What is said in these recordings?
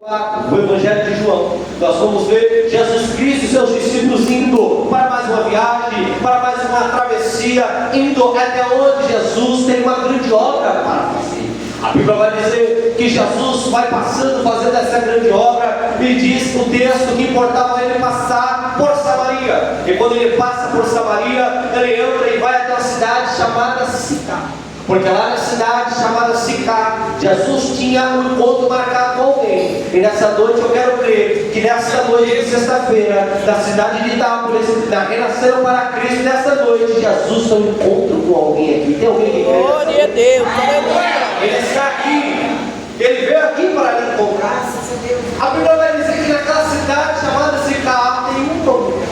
O Evangelho de João, nós vamos ver Jesus Cristo e seus discípulos indo para mais uma viagem, para mais uma travessia, indo até onde Jesus tem uma grande obra para fazer. A Bíblia vai dizer que Jesus vai passando, fazendo essa grande obra, e diz o texto que importava ele passar por Samaria. E quando ele passa por Samaria, ele entra e vai até uma cidade chamada Sicar. Porque lá na cidade chamada Sicar, Jesus tinha um encontro marcado com alguém. E nessa noite eu quero crer que nessa noite de sexta-feira, na cidade de Itápolis, na Renasceram para Cristo, nessa noite Jesus tem um encontro com alguém aqui. Tem alguém que crê? Glória a Deus, aleluia. Ele está aqui. Ele veio aqui para lhe encontrar. A Bíblia vai dizer que naquela cidade chamada Sicar tem um problema.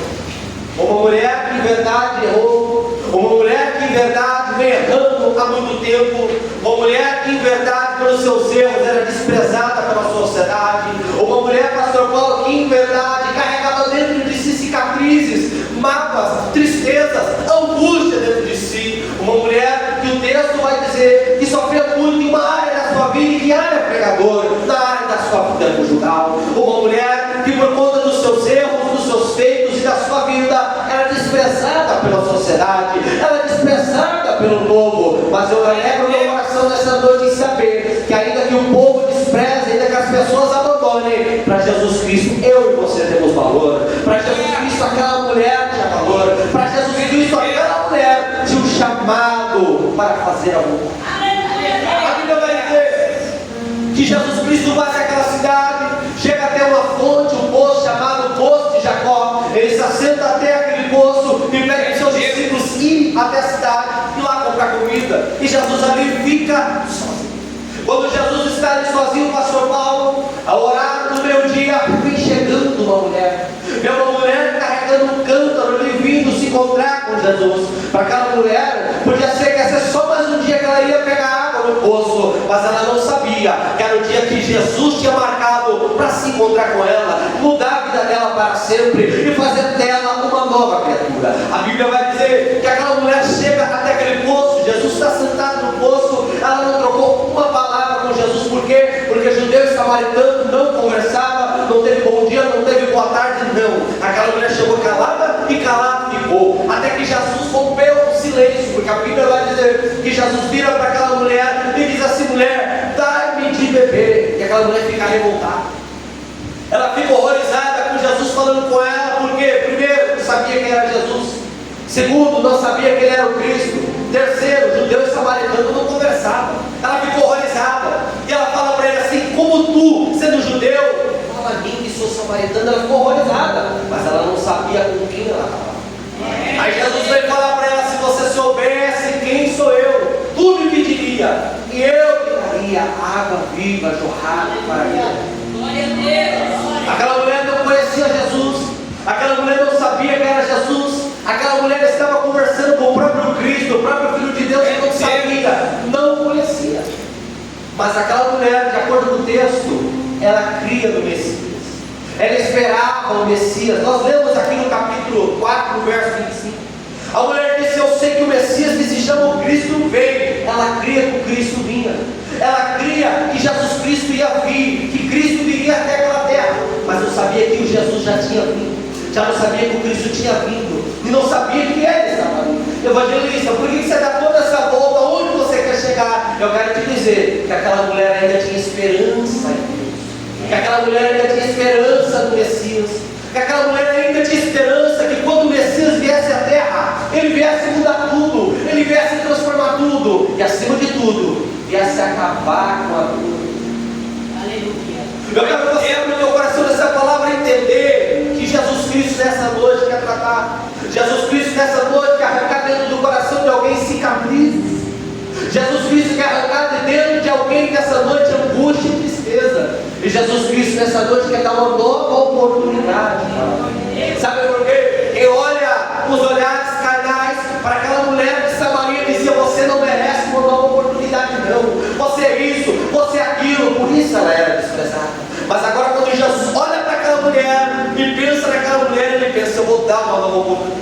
Uma mulher que em verdade errou, uma mulher que em verdade vem errando há muito tempo, uma mulher que em verdade pelos seus erros era desprezada pela sociedade, uma mulher, pastor Paulo, que em verdade carregava dentro de si cicatrizes, mágoas, tristezas, angústia dentro de si, uma mulher que o texto vai dizer que sofreu muito em uma área da sua vida, e que área pregador, na área da sua vida conjugal, uma mulher que por conta dos seus erros, dos seus feitos e da sua vida, era desprezada pela sociedade, era desprezada pelo povo. Mas eu alegro meu coração nessa noite em saber que ainda que o povo despreze, ainda que as pessoas abandonem, para Jesus Cristo eu e você temos valor. Para Jesus Cristo aquela mulher tinha valor. Para Jesus Cristo aquela mulher tinha um chamado para fazer a vontade. A Bíblia vai dizer que Jesus Cristo vai até aquela cidade, chega até uma fonte, um poço chamado Poço de Jacó. Ele se assenta até aquele poço e pede seus discípulos ir até a cidade e lá comprar comida. E Jesus ali fica sozinho. Quando Jesus está ali sozinho, o pastor Paulo, a orar no meio-dia, vem chegando uma mulher. É uma mulher carregando um cântaro ali, vindo se encontrar com Jesus. Para aquela mulher, podia ser que esse só mais um dia que ela ia pegar água no poço, mas ela não sabia que era o dia que Jesus tinha marcado para se encontrar com ela, mudar a vida dela para sempre e fazer dela uma nova criatura. A Bíblia vai dizer que aquela mulher chega até aquele poço, Jesus está sentado no poço, ela não trocou uma palavra com Jesus. Por quê? Porque judeu e samaritano não conversava, não teve bom dia, não teve boa tarde, não. Aquela mulher chegou calada e calada ficou, até que Jesus rompeu o silêncio, porque a Bíblia vai dizer que Jesus vira para aquela mulher e diz assim: mulher, dá-me de beber. E aquela mulher fica revoltada, ela fica horrorizada com Jesus falando com ela, porque primeiro não sabia quem era Jesus, segundo não sabia que ele era o Cristo, terceiro, judeu e samaritano não conversavam. Ela ficou horrorizada e ela fala para ele assim: como tu, sendo judeu, fala a mim que sou samaritano. Ela ficou horrorizada, mas ela não sabia com quem ela estava. Aí Jesus veio falar para ela: se você soubesse quem sou eu, tu me pediria e eu te daria água viva jorrada para ele. Glória a Deus. Aquela mulher não conhecia Jesus, aquela mulher não sabia quem era Jesus, aquela mulher estava conversando com o próprio Cristo, o próprio Filho de Deus, e não sabia, não conhecia. Mas aquela mulher, de acordo com o texto, ela cria no Messias, ela esperava o Messias. Nós lemos aqui no capítulo 4, no verso 25. A mulher disse: eu sei que o Messias que se chama o Cristo veio. Ela cria que o Cristo vinha, ela cria que Jesus Cristo ia vir, que Cristo viria até aquela terra, mas não sabia que o Jesus já tinha vindo, já não sabia que o Cristo tinha vindo, e não sabia que ele estava vindo. Evangelista, por que você dá toda essa volta? Onde você quer chegar? Eu quero te dizer que aquela mulher ainda tinha esperança em Deus, que aquela mulher ainda tinha esperança no Messias, que aquela mulher ainda tinha esperança que quando o Messias viesse à terra, ele viesse mudar tudo, ele viesse transformar tudo, e acima de tudo, viesse acabar com a dor. Aleluia. Eu quero que você abra o teu coração nessa palavra e entender que Jesus Cristo nessa noite quer tratar. Jesus Cristo nessa noite quer arrancar dentro do coração de alguém cicatrizes. Jesus Cristo quer arrancar de dentro de alguém nessa noite angústia e tristeza. E Jesus Cristo nessa noite quer dar uma nova oportunidade. Sabe por quê? Quem olha os olhares carnais para aquela mulher de Samaria dizia: você não merece uma nova oportunidade, não. Você é isso, você é aquilo. Por isso ela era desprezada. Mas agora, quando Jesus olha para aquela mulher e pensa naquela mulher, ele pensa: eu vou dar uma nova oportunidade.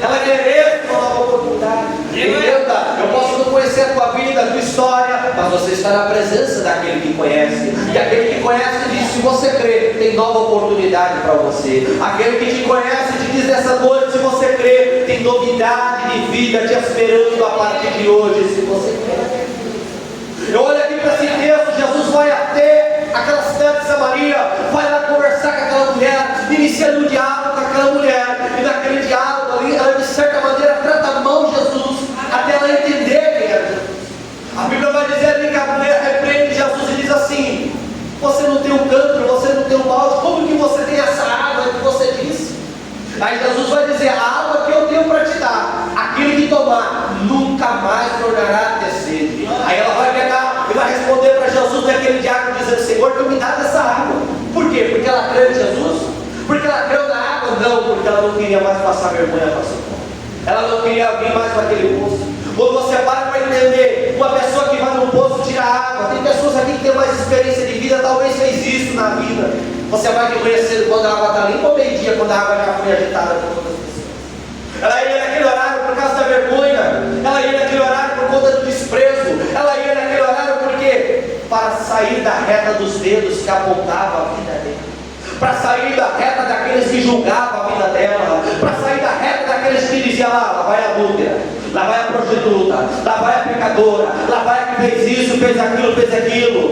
Ela merece uma nova oportunidade. Entenda, eu posso não conhecer a tua vida, a tua história, mas você está na presença daquele que conhece. E aquele que conhece diz: se você crê, tem nova oportunidade para você. Aquele que te conhece te diz nessa noite: se você crê, tem novidade de vida te esperando a partir de hoje, se você crê. Eu olho aqui para esse texto, Jesus vai até aquela cidade de Samaria, vai lá conversar com aquela mulher, iniciando um diálogo com aquela mulher, e naquele diálogo ali, ela de certa maneira trata a mão de Jesus, até ela entender quem era Jesus. A Bíblia vai dizer ali que a mulher repreende Jesus e diz assim: você não tem um cântaro, você não tem um balde, como que você tem essa água que você disse? Aí Jesus vai dizer: a água que eu tenho para te dar, aquele que tomar, nunca mais tornará a ter sede. Aí ela vai pegar e vai responder para Jesus naquele diálogo, dizendo: Senhor, tu me dá dessa água. Por quê? Porque ela creu em Jesus? Porque ela creu na água? Não, porque ela não queria mais passar vergonha para seu povo. Ela não queria vir mais para aquele poço. Quando você para entender, uma pessoa que vai no poço tirar água, tem pessoas aqui que têm mais experiência de vida, talvez fez isso na vida. Você vai reconhecendo quando a água está limpa ou meio-dia, quando a água já foi agitada por todas as pessoas. Ela ia naquele horário por causa da vergonha, ela ia naquele horário por conta do desprezo, ela ia naquele horário porque para sair da reta dos dedos que apontava a vida dela, para sair da reta daqueles que julgavam a vida dela, para sair da reta daqueles que diziam: lá vai a adúltera, lá vai a prostituta, lá vai a pecadora, lá vai a que fez isso, fez aquilo.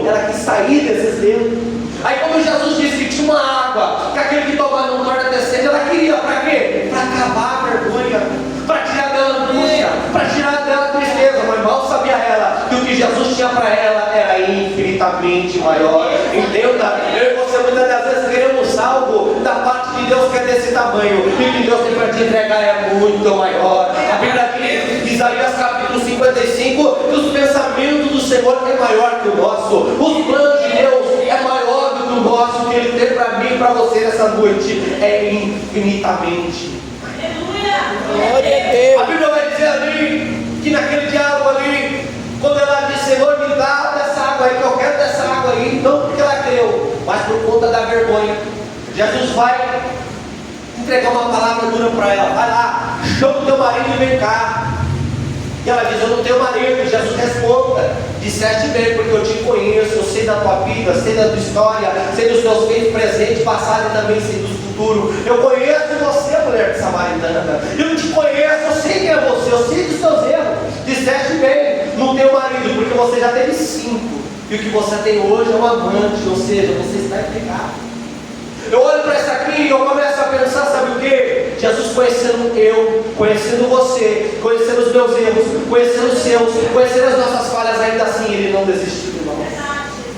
Ela quis sair desses dedos. Aí quando Jesus disse que tinha uma água, que aquele que tomar não torna a ter sede, ela queria, para quê? Para acabar a vergonha, para tirar dela a angústia, para tirar dela a tristeza. Mas mal sabia ela que o que Jesus tinha para ela era infinitamente maior. Entenda, eu e você muitas das vezes queremos algo da parte de Deus que é desse tamanho, e o que Deus tem para te entregar é muito maior. A Bíblia diz, Isaías capítulo 55, que os pensamentos do Senhor é maior que o nosso, os planos de Deus é maior do que o nosso, que Ele tem para mim e para você nessa noite é infinitamente. Glória a Deus. A Bíblia vai dizer ali, que naquele diálogo ali, quando ela diz: Senhor, me dá dessa água aí, que eu quero dessa água aí, não porque ela creu, mas por conta da vergonha. Jesus vai entregar uma palavra dura para ela: vai lá, chama o teu marido e vem cá. E ela diz: eu não tenho marido. Jesus responda: disseste bem, porque eu te conheço, eu sei da tua vida, sei da tua história, sei dos teus feitos presentes, passado e também sei do futuro. Eu conheço você, mulher samaritana, eu te conheço, eu sei quem é você, eu sei dos teus erros. Disseste bem, não tenho marido, porque você já teve 5, e o que você tem hoje é um amante, ou seja, você está em pecado. Eu olho para isso aqui e eu começo a pensar, sabe o que? Jesus conhecendo eu, conhecendo você, conhecendo os meus erros, conhecendo os seus, conhecendo as nossas falhas, ainda assim Ele não desistiu de nós.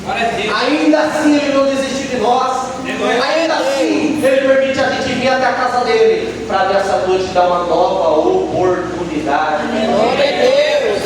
Ainda assim Ele não desistiu de nós. Ainda assim Ele permite a gente vir até a casa dele para nessa noite dar uma nova oportunidade. Glória a Deus.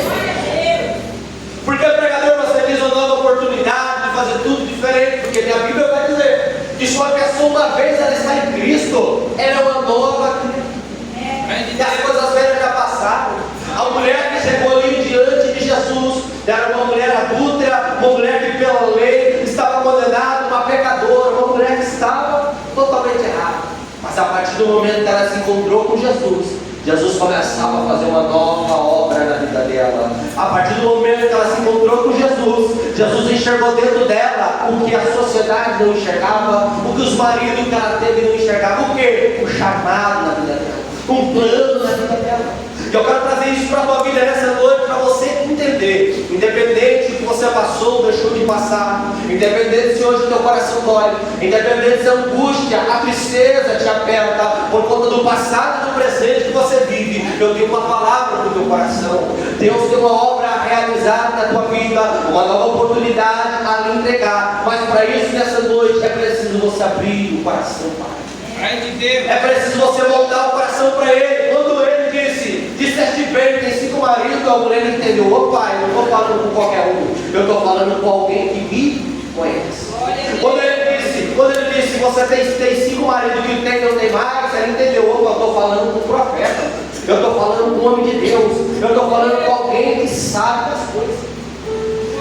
Porque o pregador, você diz uma nova oportunidade de fazer tudo diferente, porque minha Bíblia vai dizer que se uma pessoa uma vez ela está em Cristo, ela é uma nova criatura. E as coisas velhas já passaram. A mulher que chegou ali diante de Jesus era uma mulher adúltera, uma mulher que pela lei estava condenada, uma pecadora, uma mulher que estava totalmente errada. Mas a partir do momento que ela se encontrou com Jesus, Jesus começava a fazer uma nova obra na vida dela. A partir do momento que ela se encontrou com Jesus, Jesus enxergou dentro dela o que a sociedade não enxergava, o que os maridos que ela teve não enxergavam. O que? O chamado na vida dela, um plano na vida dela. E eu quero trazer isso para a tua vida nessa noite, para você entender, independente do que você passou ou deixou de passar, independente se hoje o teu coração dói, independente se a angústia, a tristeza te aperta por conta do passado e do presente que você vive, eu tenho uma palavra para o teu coração. Deus tem uma obra a realizar na tua vida, uma nova oportunidade a lhe entregar, mas para isso nessa noite é preciso você abrir o coração para Ele. É preciso você voltar o coração para Ele. Quando Ele disseste bem, tem 5 maridos, a mulher entendeu: opa, eu não estou falando com qualquer um, eu estou falando com alguém que me conhece. Quando ele disse, você tem 5 maridos, que tem não tem mais, ela entendeu: opa, eu estou falando com o profeta, eu estou falando com o homem de Deus, eu estou falando com alguém que sabe das coisas.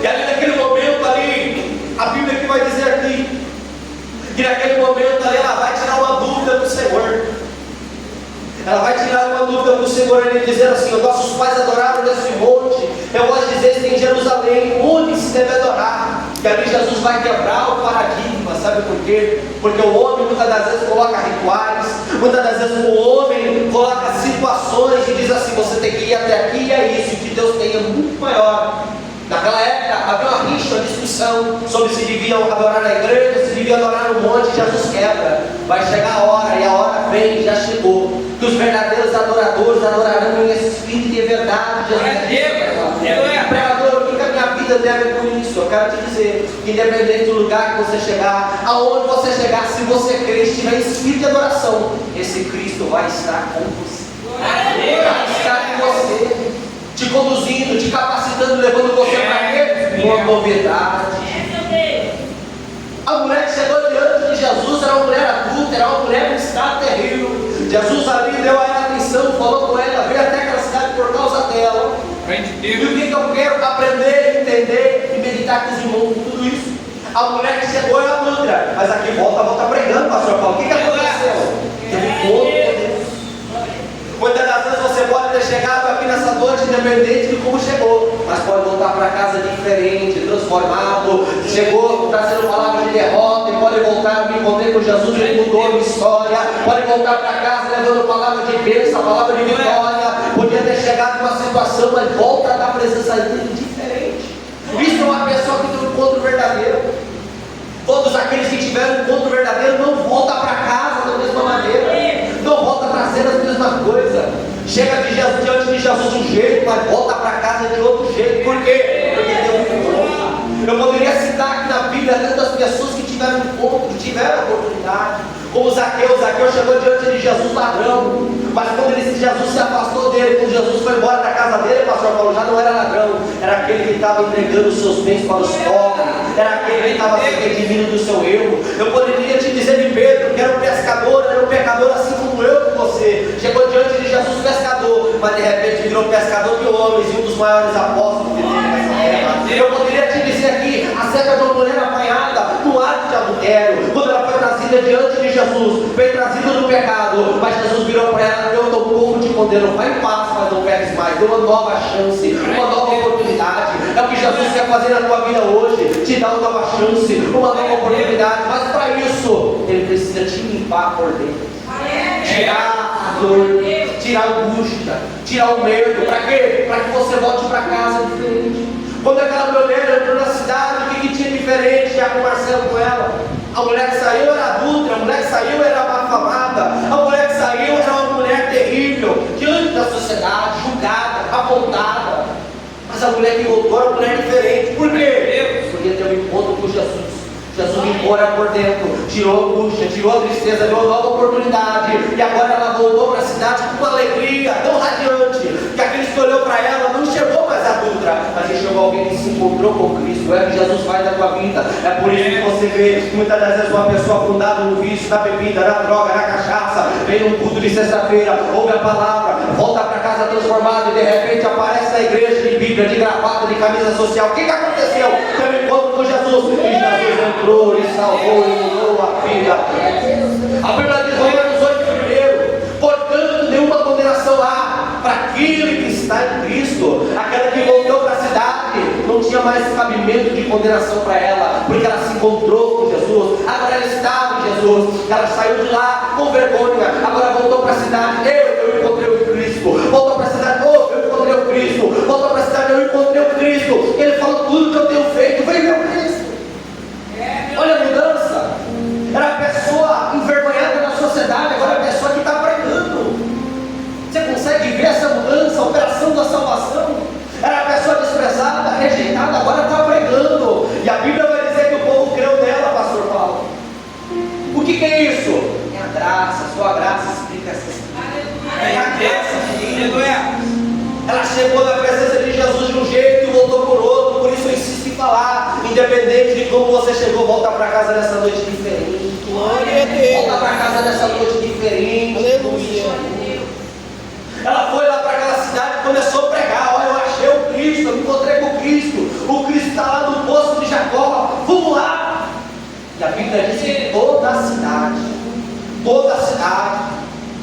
E ali naquele momento ali, a Bíblia que vai dizer aqui, que naquele momento ali ela vai tirar uma dúvida do Senhor. Ela vai tirar uma dúvida para o Senhor, ele dizendo assim: os nossos pais adoraram nesse monte, eu vou dizer isso em Jerusalém, onde se deve adorar. E ali Jesus vai quebrar o paradigma, sabe por quê? Porque o homem muitas das vezes coloca rituais, muitas das vezes o homem coloca situações e diz assim: você tem que ir até aqui e é isso, que Deus tem é muito maior. Naquela época havia uma rixa, uma discussão sobre se deviam adorar na igreja, se deviam adorar no monte. Jesus quebra. Vai chegar a hora, e a hora vem, já chegou, que os verdadeiros adoradores adorarão em espírito e em verdade. Pregador, o que a minha vida deve com isso? Eu quero te dizer que independente do lugar que você chegar, aonde você chegar, se você crer, estiver em espírito de adoração, esse Cristo vai estar com você. Vai estar com você, te conduzindo, te capacitando, levando você para quê? Uma novidade. A mulher que chegou diante de Jesus era uma mulher adulta, era uma mulher em estado terrível. Jesus ali deu a ela atenção, falou com ela, veio até aquela cidade por causa dela. E o que eu quero aprender, entender e meditar com os irmãos, tudo isso? A mulher que chegou é adulta, mas aqui volta pregando, pastor Paulo. O que aconteceu? Teve encontro com Deus. Muitas das vezes você pode ter chegado aqui nessa noite independente de como chegou, mas pode voltar para casa diferente, transformado. Chegou trazendo palavras de derrota, e pode voltar, me encontrei com Jesus, ele mudou a minha história. Pode voltar para casa levando palavra de bênção, palavra de vitória. Podia ter chegado numa situação, mas volta da presença dele diferente. Isso é uma pessoa que tem um encontro verdadeiro. Todos aqueles que tiveram um encontro verdadeiro não voltam para casa da mesma maneira, não volta trazendo as mesmas coisas. Chega de Jesus, diante de Jesus de um jeito, mas volta para casa de outro jeito. Por quê? Porque tem um encontro. Eu poderia citar aqui na Bíblia tantas pessoas que tiveram encontro, tiveram oportunidade. Como Zaqueu chegou diante de Jesus ladrão, mas quando Jesus se afastou dele, quando Jesus foi embora da casa dele, pastor Paulo, já não era ladrão, era aquele que estava entregando os seus bens para os pobres, era aquele que estava se redimindo do seu erro. Eu poderia te dizer de Pedro, que era um pescador, era um pecador assim como eu e você, chegou diante de Jesus pescador, mas de repente virou pescador de homens e um dos maiores apóstolos que teve nessa terra. Eu poderia te dizer aqui, acerca de uma mulher apanhada no ato de adultério, quando ela foi trazida diante de Jesus, foi trazida do pecado, mas Jesus virou para ela: eu estou pouco te condeno, vai em paz, mas não peques mais. Deu uma nova chance, uma nova oportunidade. É o que Jesus quer fazer na tua vida hoje, te dar uma nova chance, uma nova oportunidade. Mas para isso, Ele precisa te limpar por dentro, tirar a dor, tirar a angústia, tirar o medo. Para quê? Para que você volte para casa diferente. Quando aquela mulher entrou na cidade, o que tinha diferente? Já com Marcelo com ela. A mulher que saiu era adulta, a mulher que saiu era abafamada, a mulher que saiu era uma mulher terrível, diante da sociedade, julgada, apontada. Mas a mulher que voltou era uma mulher diferente. Por quê? Porque teve um encontro com Jesus. Jesus limpou ela por dentro, tirou a angústia, tirou a tristeza, deu uma nova oportunidade. E agora ela voltou para a cidade com uma alegria tão radiante, que aquele que olhou para ela não chegou mais adulta, mas enxergou alguém que se encontrou com Cristo. É o que Jesus faz na tua vida. É por isso que você vê muitas das vezes uma pessoa afundada no vício, na bebida, na droga, na cachaça, vem num culto de sexta-feira, ouve a palavra, volta para casa transformado e de repente aparece na igreja de Bíblia, de gravata, de camisa social. O que aconteceu? Teve um encontro com Jesus e Jesus entrou e salvou e mudou a vida. A Bíblia diz, Romanos 8:1, portanto, nenhuma condenação há para aquele que está em Cristo. Aquela que voltou para a cidade não tinha mais cabimento de condenação para ela, porque ela se encontrou com Jesus. Agora ela estava em Jesus, ela saiu de lá com vergonha, agora voltou para a cidade. Eu encontrei o Cristo. Voltou para a cidade, eu encontrei o Cristo. Voltou para a cidade, eu encontrei o Cristo. Ele falou: tudo que eu tenho feito, vem meu Cristo. Olha a mudança. Era a pessoa envergonhada na sociedade, agora é a pessoa que está pregando. Você consegue ver essa mudança, a operação da salvação? Era a pessoa desprezada, rejeitada, agora está pregando. E a Bíblia vai dizer que o povo creu nela, pastor Paulo. O que é isso? É a graça, só a graça explica essa história. É a graça. Ela chegou na presença de Jesus de um jeito e voltou por outro. Por isso eu insisto em falar, independente de como você chegou, volta para casa nessa noite diferente. Glória a Deus. Volta para casa nessa noite diferente. Aleluia. Ela foi lá para aquela cidade e começou a pregar: olha, eu achei o Cristo, eu me encontrei com o Cristo está lá no poço de Jacó, vamos lá. E a Bíblia diz que toda a cidade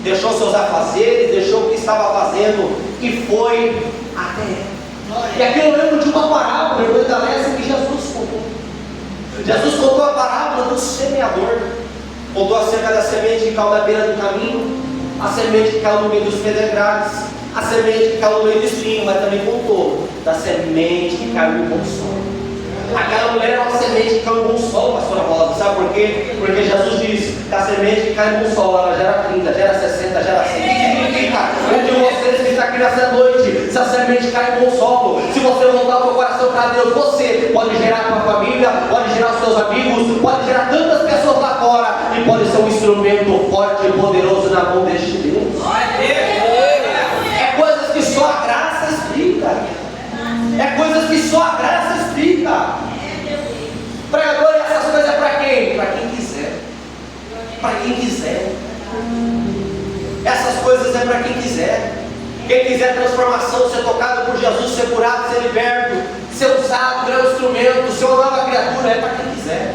deixou seus afazeres, deixou o que estava fazendo e foi até ela. E aqui eu lembro de uma parábola, irmã Dalécia, que Jesus contou. Jesus contou a parábola do semeador. Contou acerca da semente que caiu na beira do caminho, a semente que caiu no meio dos pedregais, a semente que caiu no meio do espinho, mas também contou da semente que caiu no bom solo. Aquela mulher era uma semente que caiu no bom solo, pastora Rosa, sabe por quê? Porque Jesus disse que a semente que cai no bom solo, ela gera 30, gera 60, gera 100. O que significa? Um de vocês que está aqui nessa noite, se a semente cai no bom solo, se você voltar o seu coração para Deus, você pode gerar a sua família, pode gerar os seus amigos, pode gerar tantas pessoas lá fora, e pode ser um instrumento forte e poderoso na mão deste Deus. É coisas que só a graça explica. É coisas que só a graça explica. Pregador, essas coisas é para quem? Para quem quiser. Para quem quiser. Essas coisas é para quem quiser. Quem quiser transformação, ser tocado por Jesus, ser curado, ser liberto, ser usado, virar um instrumento, ser uma nova criatura, é para quem quiser.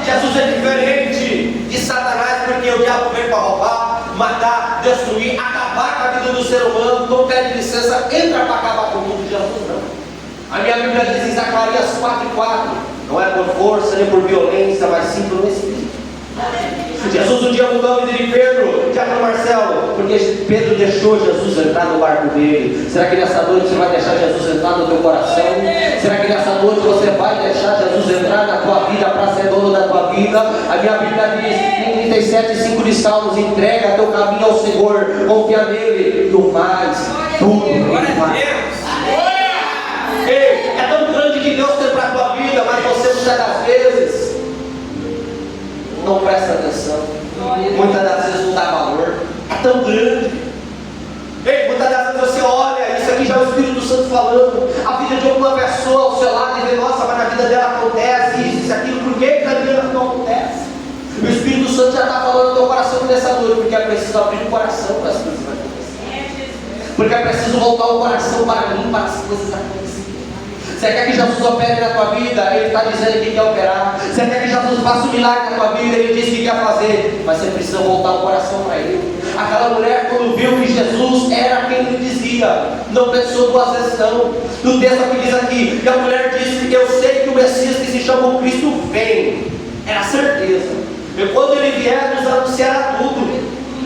Jesus é diferente de Satanás, porque o diabo veio para roubar, matar, destruir, acabar com a vida do ser humano. Não pede licença, entra para acabar com tudo. Jesus não. A minha Bíblia diz em Zacarias 4:4, não é por força nem por violência, mas sim por um Espírito. Jesus um dia mudou a vida de Pedro, Tiago Marcelo, porque Pedro deixou Jesus entrar no barco dele. Será que nessa noite você vai deixar Jesus entrar no teu coração? Será que nessa noite você vai deixar Jesus entrar na tua vida para ser dono da tua vida? A minha Bíblia diz em 37:5 de Salmos: entrega teu caminho ao Senhor, confia nele, e o mais tudo ele fará. Ei, é tão grande que Deus tem para a tua vida, mas você muitas das vezes não presta atenção, muitas das vezes não dá valor. É tão grande. Ei, muitas das vezes você olha, isso aqui já é o Espírito Santo falando, a vida de alguma pessoa ao seu lado e vê, nossa, mas na vida dela acontece isso, aquilo, por que na minha não acontece? O Espírito Santo já está falando no teu coração nessa noite, porque é preciso abrir o coração para as coisas acontecerem. Porque é preciso voltar o coração para mim, para as coisas acontecerem. Você quer que Jesus opere na tua vida? Ele está dizendo que quer operar. Você quer que Jesus faça um milagre na tua vida? Ele diz que quer fazer. Mas você precisa voltar o coração para Ele. Aquela mulher, quando viu que Jesus era quem ele dizia, não pensou duas vezes não. No texto que diz aqui, que a mulher disse: eu sei que o Messias que se chama Cristo vem. Era certeza. E quando ele vier, nos anunciará tudo.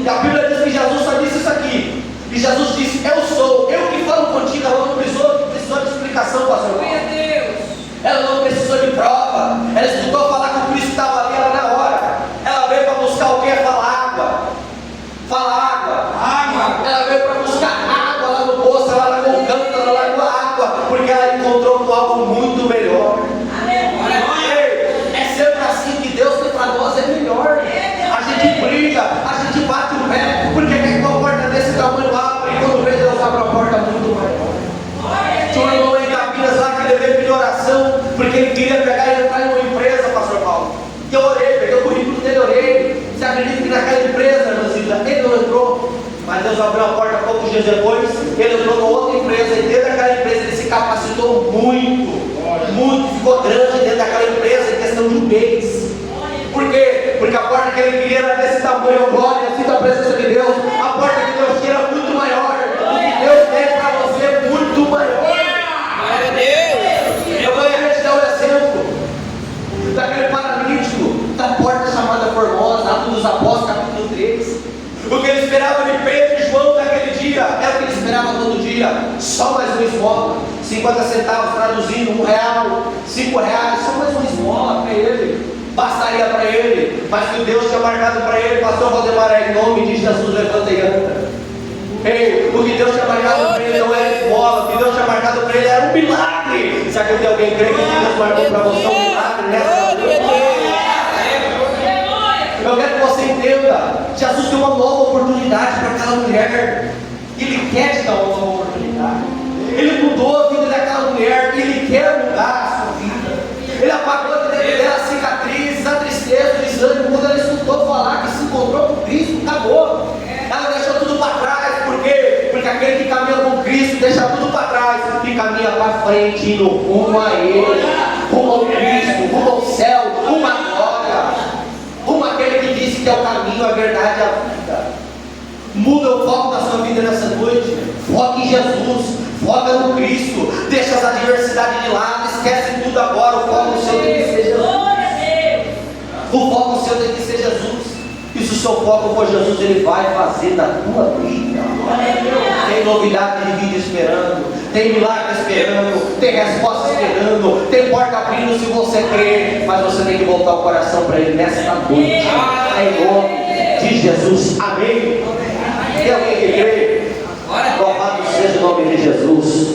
E a Bíblia diz que Jesus só disse isso aqui. E Jesus disse: eu sou, eu que falo contigo. Ela não precisou de explicação, pastor. Ela não precisou de prova. Ela escutou falar que o Cristo estava ali, ela na hora. Ela veio para buscar o que? Falar água. Fala água. Ela veio para buscar água lá no poço, ela largou o canto, ela largou a água, porque ela encontrou com algo muito melhor. É sempre assim que Deus tem para nós, é melhor. A gente briga, a gente bate o pé, porque quer que uma porta desse tamanho abre, e quando vê Deus abre uma porta muito maior. Tinha um irmão em Campinas lá que levei pedir oração, porque ele queria pegar e entrar em uma empresa, pastor Paulo. E eu orei, peguei o currículo dele, orei. Você acredita que naquela empresa, irmãzinha, ele não entrou? Mas Deus abriu a porta poucos dias depois, ele entrou numa outra empresa, e dentro daquela empresa ele se capacitou muito, ficou grande dentro daquela empresa em questão de um mês. Por quê? Porque a porta que ele queria era desse tamanho, glória, assim da presença de Deus. A porta que Deus tinha era muito maior. O que Deus tem para você é muito maior. Eu vou te dar um exemplo daquele paralítico da porta chamada Formosa, Atos dos Apóstolos, capítulo 3. O que ele esperava de Pedro e João naquele dia era o que ele esperava todo dia, só mais uma esmola, 50 centavos, traduzindo, R$1, R$5, só mais uma esmola para ele. Bastaria para ele, mas que Deus tinha marcado para ele, pastor Valdemar, em nome de Jesus, levanta e anda. Ei, o que Deus tinha marcado para ele não era esmola, o que Deus tinha marcado para ele era um milagre. Será que tem alguém crê que Deus marcou para você um milagre nessa noite? Eu quero que você entenda, Jesus tem uma nova oportunidade para aquela mulher. Ele quer te dar uma nova oportunidade. Ele mudou a vida daquela mulher, Ele quer mudar a sua vida. Ele apagou a vida dela, as cicatrizes, a tristeza, o desânimo. Quando ela escutou falar que se encontrou com Cristo, acabou. Ela deixou tudo para trás. Por quê? Porque aquele que caminha com Cristo deixa tudo para trás e caminha para frente, indo rumo a Ele, rumo ao Cristo, rumo ao céu, rumo à glória, rumo àquele que disse que é o caminho, a verdade e a vida. Muda o foco da sua vida nessa noite. Foca em Jesus, foca no Cristo. Deixa as adversidades de lado, esquece tudo agora. O foco seu tem que ser Jesus. O foco seu tem que ser Jesus. E se o seu foco for Jesus, Ele vai fazer da tua vida. Tem novidade de vida esperando, tem milagre esperando, tem resposta esperando, tem porta abrindo se você crer. Mas você tem que voltar o coração para Ele nesta noite, em nome de Jesus. Amém. Tem alguém que crê? Louvado seja o nome de Jesus.